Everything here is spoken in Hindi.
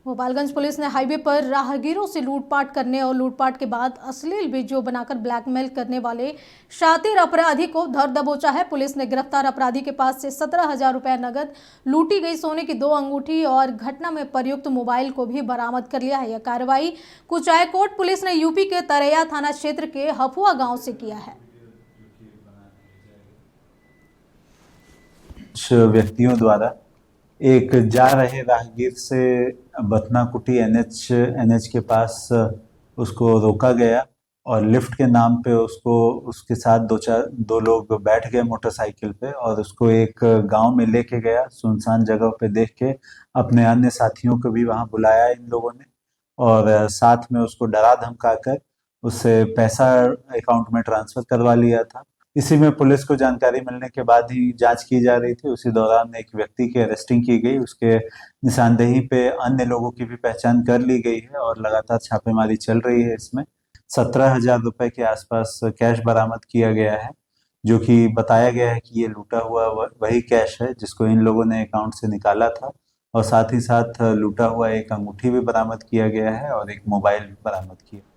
गोपालगंज पुलिस ने हाईवे पर राहगीरों से लूटपाट करने और लूटपाट के बाद अश्लील वीडियो बनाकर ब्लैकमेल करने वाले शातिर अपराधी को धर दबोचा है। पुलिस ने गिरफ्तार अपराधी के पास से 17,000 रुपए नगद, लूटी गई सोने की 2 अंगूठी और घटना में प्रयुक्त मोबाइल को भी बरामद कर लिया है। यह कार्रवाई कुचायकोट पुलिस ने यूपी के तरैया थाना क्षेत्र के हफुआ गाँव से किया है। कुछ व्यक्तियों द्वारा एक जा रहे राहगीर से बथनाकुटी एनएच के पास उसको रोका गया और लिफ्ट के नाम पे उसके साथ दो लोग बैठ गए मोटरसाइकिल पे और उसको एक गांव में लेके गया। सुनसान जगह पे देख के अपने अन्य साथियों को भी वहां बुलाया इन लोगों ने और साथ में उसको डरा धमका कर उससे पैसा अकाउंट में ट्रांसफर करवा लिया था। इसी में पुलिस को जानकारी मिलने के बाद ही जांच की जा रही थी। उसी दौरान एक व्यक्ति की अरेस्टिंग की गई। उसके निशानदेही पे अन्य लोगों की भी पहचान कर ली गई है और लगातार छापेमारी चल रही है। इसमें 17,000 रुपए के आसपास कैश बरामद किया गया है, जो कि बताया गया है कि ये लूटा हुआ वही कैश है जिसको इन लोगों ने अकाउंट से निकाला था। और साथ ही साथ लूटा हुआ एक अंगूठी भी बरामद किया गया है और एक मोबाइल बरामद किया।